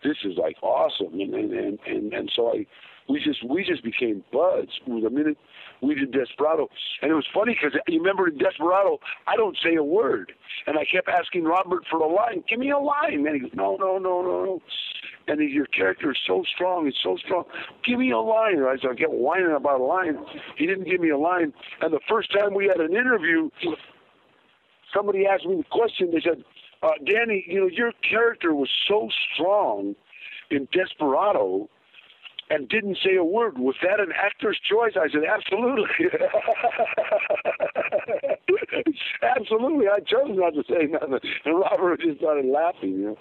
this is like awesome, and so we just became buds the minute we did Desperado. And it was funny because you remember in Desperado, I don't say a word, and I kept asking Robert for a line. Give me a line, and he goes, no. And your character is so strong, it's so strong. Give me a line. Right? So I kept whining about a line. He didn't give me a line. And the first time we had an interview, somebody asked me the question. They said, Danny, your character was so strong in Desperado and didn't say a word. Was that an actor's choice? I said, absolutely. Absolutely. I chose not to say nothing. And Robert just started laughing,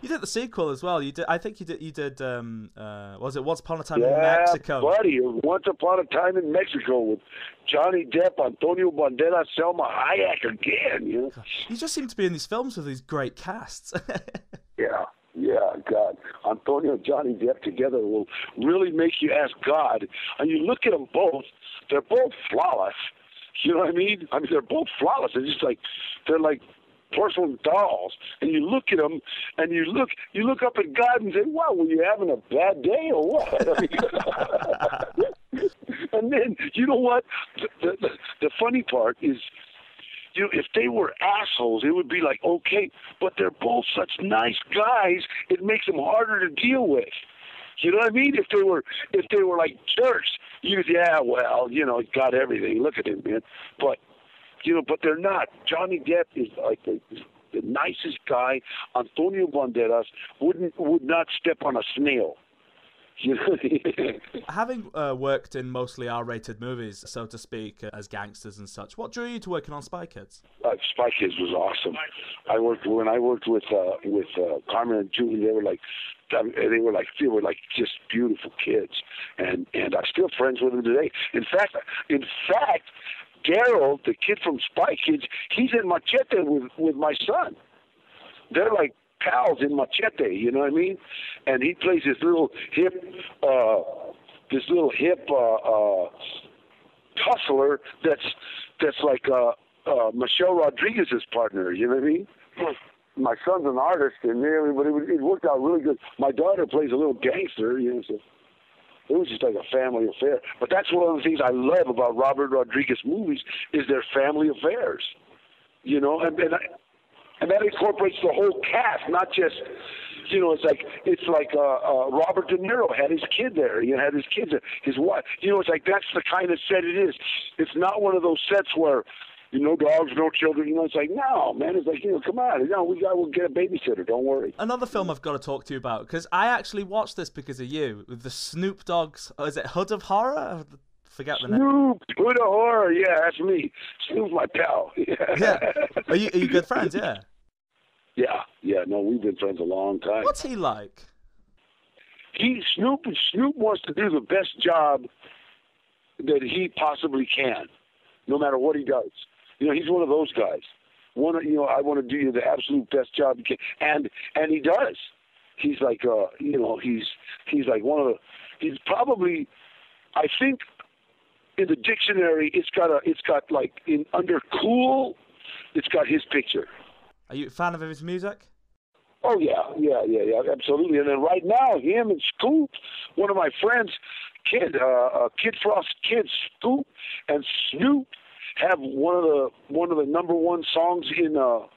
You did the sequel as well. I think you did. Was it Once Upon a Time in Mexico? Yeah, buddy. Once Upon a Time in Mexico with Johnny Depp, Antonio Banderas, Selma Hayek again. You just seem to be in these films with these great casts. Yeah, God. Antonio and Johnny Depp together will really make you ask God. And you look at them both; they're both flawless. You know what I mean? They're both flawless. They're like porcelain dolls, and you look at them, and you look up at God and say, "Wow, were you having a bad day or what?" And then you know what? The funny part is, if they were assholes, it would be like okay, but they're both such nice guys, it makes them harder to deal with. You know what I mean? If they were like jerks, you say, yeah, well, he's got everything. Look at him, man. But they're not. Johnny Depp is like the nicest guy. Antonio Banderas would not step on a snail. Having worked in mostly R-rated movies, so to speak, as gangsters and such, what drew you to working on Spy Kids? Spy Kids was awesome. When I worked with Carmen and Julie, they were like just beautiful kids, and I'm still friends with them today. In fact, Daryl, the kid from Spy Kids, he's in Machete with my son. They're like pals in Machete, you know what I mean? And he plays this little hip hustler that's like Michelle Rodriguez's partner, you know what I mean? My son's an artist, and but it worked out really good. My daughter plays a little gangster, so it was just like a family affair. But that's one of the things I love about Robert Rodriguez movies is their family affairs, and that incorporates the whole cast, not just, it's like Robert DeNiro had his kid there. He had his kids there, his wife. It's like that's the kind of set it is. It's not one of those sets where, no dogs, no children. It's like, no, man. It's like, come on. We'll get a babysitter. Don't worry. Another film I've got to talk to you about, because I actually watched this because of you, with the Snoop Dogg's, is it Hood of Horror? Forget the name. Snoop, Hood of Horror. Yeah, that's me. Snoop's my pal. Yeah. Are you good friends? Yeah. Yeah. No, we've been friends a long time. What's he like? Snoop wants to do the best job that he possibly can, no matter what he does. He's one of those guys. I want to do you the absolute best job you can, and he does. He's like, he's like one of the. He's probably, I think, in the dictionary, it's got like under cool, it's got his picture. Are you a fan of his music? Oh, yeah, absolutely. And then right now, him and Scoop, one of my friends, Kid Frost Kid, Scoop and Snoop have one of the number one songs in the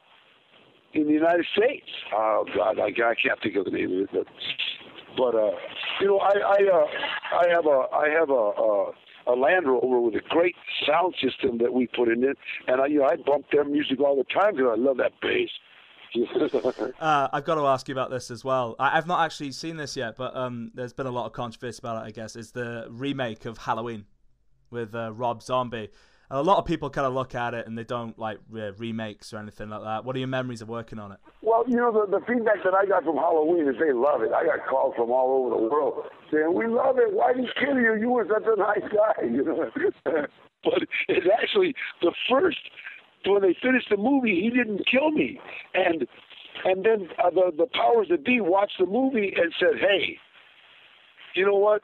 United States. Oh God, I can't think of the name of it, but I have a Land Rover with a great sound system that we put in it, and I bump their music all the time because I love that bass. I've got to ask you about this as well. I've not actually seen this yet, but there's been a lot of controversy about it, I guess. It's the remake of Halloween with Rob Zombie. And a lot of people kind of look at it and they don't like remakes or anything like that. What are your memories of working on it? Well, the feedback that I got from Halloween is they love it. I got calls from all over the world saying, we love it. Why did he kill you? You were such a nice guy. But it's actually the first... When they finished the movie, he didn't kill me, and then the powers that be watched the movie and said, "Hey, you know what?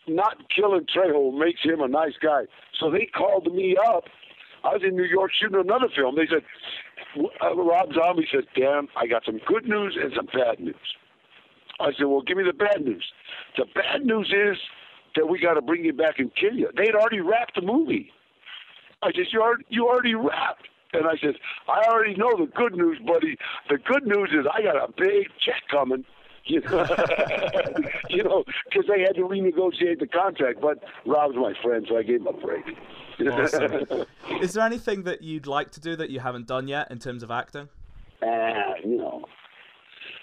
Not killing Trejo makes him a nice guy." So they called me up. I was in New York shooting another film. They said, Rob Zombie said, "Damn, I got some good news and some bad news." I said, well, give me the bad news. The bad news is that we got to bring you back and kill you. They'd already wrapped the movie. I said, you already wrapped. And I said, I already know the good news, buddy. The good news is I got a big check coming. You know, because they had to renegotiate the contract. But Rob's my friend, so I gave him a break. Awesome. Is there anything that you'd like to do that you haven't done yet in terms of acting? You know,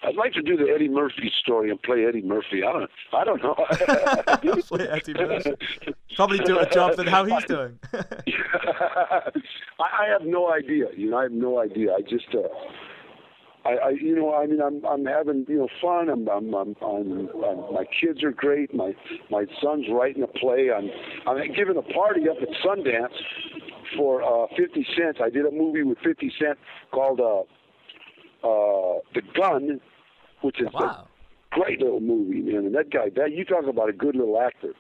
I'd like to do the Eddie Murphy story and play Eddie Murphy. I don't know. Play Eddie Murphy. Probably do a job than how he's doing. I have no idea. You know, I have no idea. I just, you know, I mean, I'm having, you know, fun. I'm my kids are great. My son's writing a play. I'm giving a party up at Sundance for 50 Cent. I did a movie with 50 Cent called The Gun, which is a great little movie, man. And that you talk about a good little actor.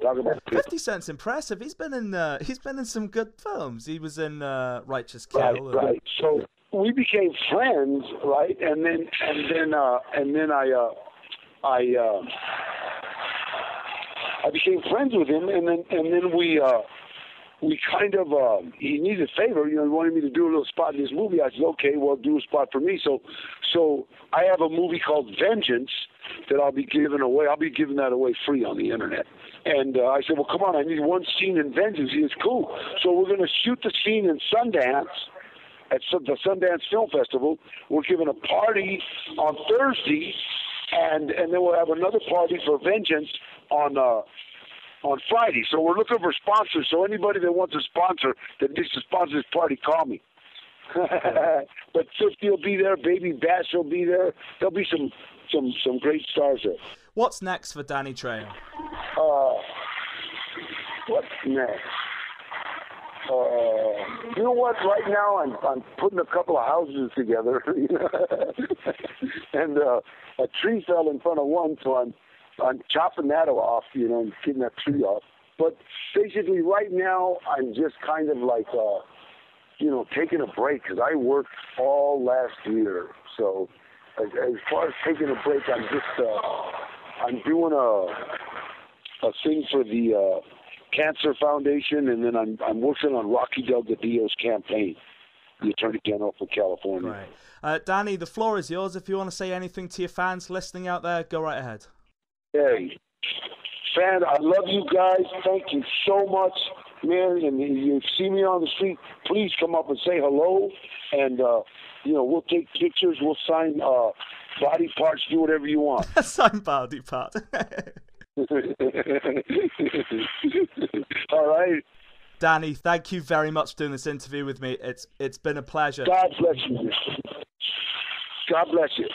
Talk about 50 Cent's impressive. He's been in some good films. He was in Righteous Kill. Right. So we became friends, right? And then I became friends with him, and then we kind of he needed a favor, you know, he wanted me to do a little spot in his movie. I said, okay, well, do a spot for me. So I have a movie called Vengeance that I'll be giving away. I'll be giving that away free on the internet. And I said, well, come on, I need one scene in Vengeance. He said, cool. So we're going to shoot the scene in Sundance at the Sundance Film Festival. We're giving a party on Thursday, and then we'll have another party for Vengeance on Friday. So we're looking for sponsors. So anybody that wants a sponsor, that needs to sponsor this party, call me. But 50 will be there. Baby Bash will be there. There'll be some great stars there. What's next for Danny Trejo? What's next? You know what? Right now, I'm putting a couple of houses together, and a tree fell in front of one, so I'm chopping that off, you know, and getting that tree off. But basically, right now, I'm just kind of like, you know, taking a break because I worked all last year. So as far as taking a break, I'm just I'm doing a thing for the Cancer Foundation, and then I'm working on Rocky Delgadillo's campaign, the Attorney General for California. Right. Danny, the floor is yours. If you want to say anything to your fans listening out there, go right ahead. Hey, fan, I love you guys. Thank you so much, man. And if you see me on the street, please come up and say hello. And, you know, we'll take pictures. We'll sign body parts. Do whatever you want. Sign body part. All right. Danny, thank you very much for doing this interview with me. It's been a pleasure. God bless you. God bless you.